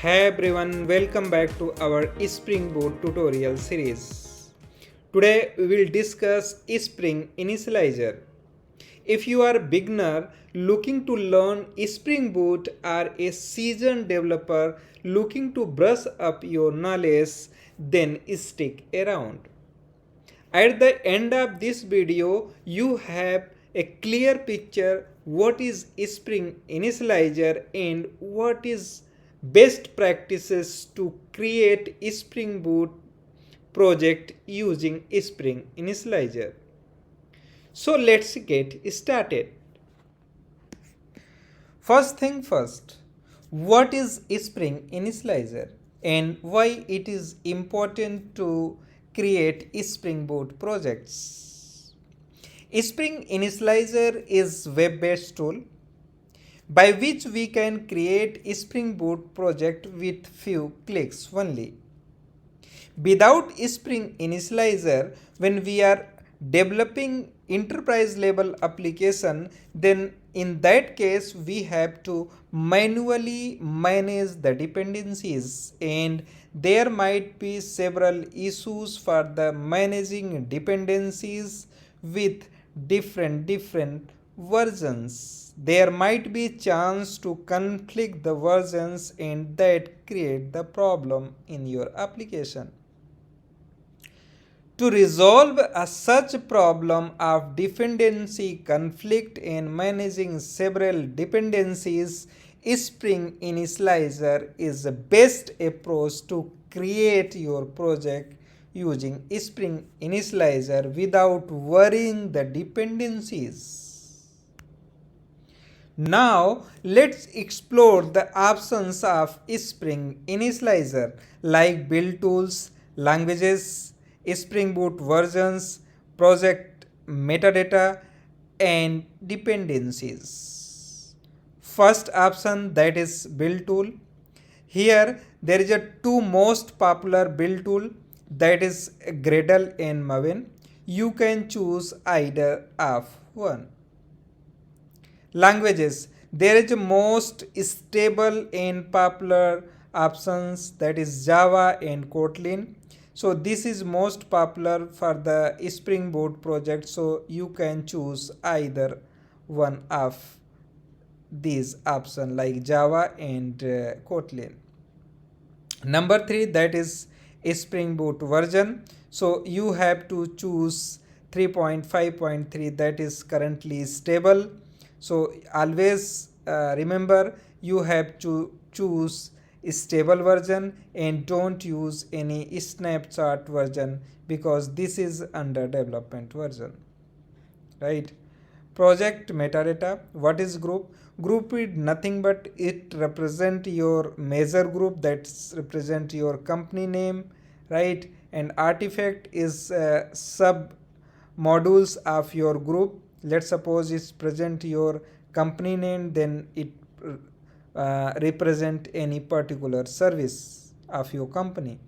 Hey everyone, welcome back to our Spring Boot tutorial series. Today we will discuss Spring Initializr. If you are a beginner looking to learn Spring Boot or a seasoned developer looking to brush up your knowledge, then stick around. At the end of this video, you have a clear picture what is Spring Initializr and what is best practices to create Spring Boot project using Spring Initializr. So let's get started. First thing first, what is Spring Initializr and why it is important to create Spring Boot projects? Spring Initializr is web-based tool by which we can create Spring Boot project with few clicks only. Without Spring Initializr, when we are developing enterprise level application, then in that case we have to manually manage the dependencies, and there might be several issues for the managing dependencies with different versions. There might be chance to conflict the versions, and that create the problem in your application. To resolve such problem of dependency conflict and managing several dependencies, Spring Initializr is the best approach to create your project using Spring Initializr without worrying the dependencies. Now let's explore the options of Spring Initializr like build tools, languages, Spring Boot versions, project metadata, and dependencies. First option, that is build tool. Here there is a two most popular build tool, that is Gradle and Maven. You can choose either of one. Languages, there is a most stable and popular options, that is Java and Kotlin. So this is most popular for the Spring Boot project, so you can choose either one of these options like Java and Kotlin. Number 3, that is Spring Boot version. So you have to choose 3.5.3, that is currently stable. So always remember, you have to choose stable version and don't use any snapshot version because this is under development version, right? Project metadata, what is group? Group is nothing but it represent your major group, that's represent your company name, right? And artifact is sub modules of your group. Let's suppose it's present your company name, then it represent any particular service of your company.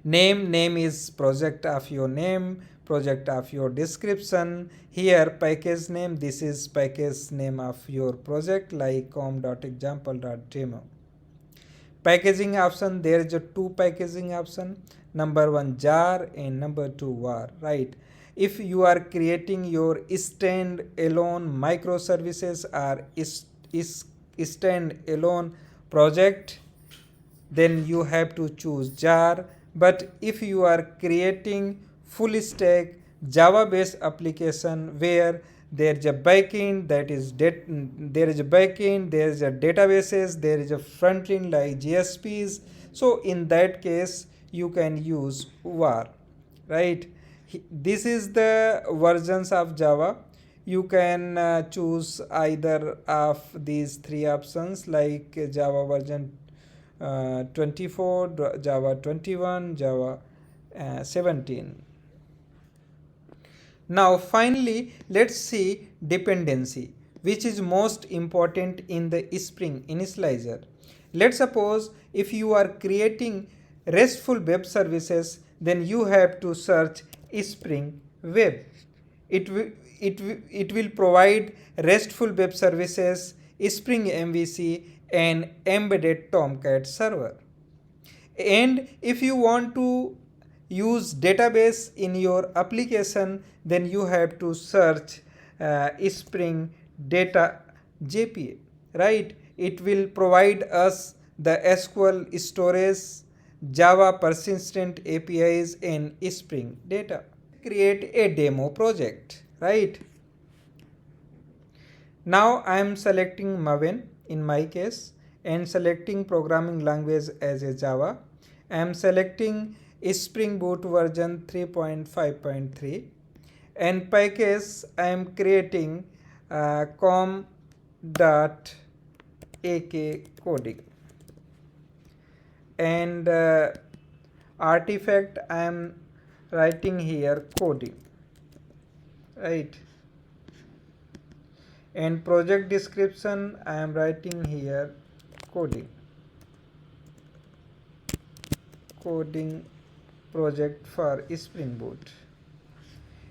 Name is project of your name, project of your description. Here package name, this is package name of your project like com.example.demo. Packaging option, there is a two packaging option, number 1 jar and number 2 var, right? If you are creating your stand alone microservices or stand alone project, then you have to choose jar. But if you are creating full stack Java based application where there is a backend, that is there is a backend, there is a databases, there is a front end like GSPs, so in that case you can use var, right? This is the versions of Java. You can choose either of these three options like Java version 24, Java 21, Java 17. Now finally let's see dependency, which is most important in the Spring Initializr. Let's suppose if you are creating RESTful web services, then you have to search Spring Web. It will provide RESTful web services, Spring MVC, an embedded Tomcat server. And if you want to use database in your application, then you have to search Spring Data JPA, right? It will provide us the SQL storage, Java persistent APIs, and Spring Data. Create a demo project, right? Now I am selecting Maven in my case and selecting programming language as a Java. I am selecting Spring Boot version 3.5.3 and package I am creating com.ak coding and artifact I am writing here coding, right? And project description I am writing here coding project for Spring Boot.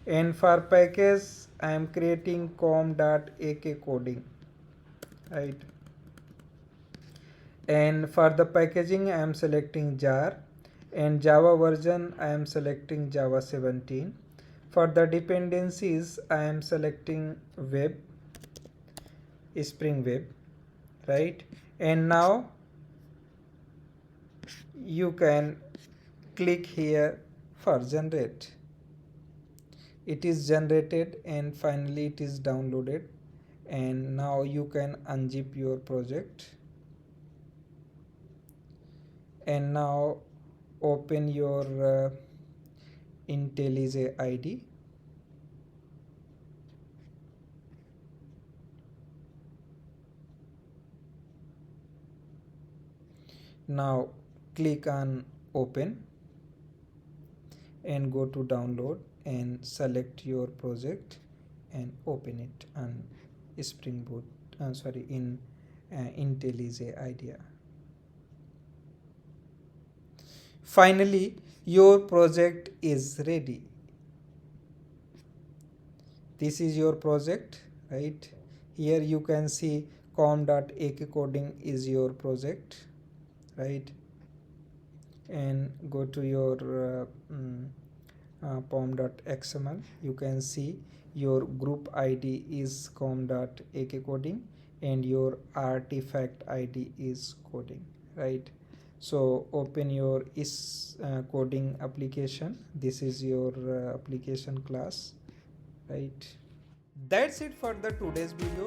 And for package I am creating com.ak coding, right? And for the packaging I am selecting jar, and Java version I am selecting Java 17. For the dependencies I am selecting web, Spring Web, right? And now you can click here for generate. It is generated and finally it is downloaded, and now you can unzip your project and now open your IntelliJ IDE. Now click on open and go to download and select your project and open it on Spring Boot, in IntelliJ IDEA. Finally, your project is ready. This is your project, right? Here you can see com.ak coding is your project, right? And go to your pom.xml. You can see your group ID is com.ak coding and your artifact ID is coding, right? So open your coding application. This is your application class, right? That's it for the today's video.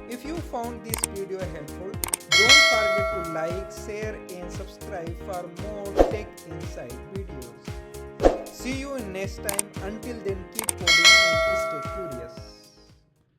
If you found this video helpful, don't forget to like, share and subscribe for more tech insight videos. See you in next time. Until then, keep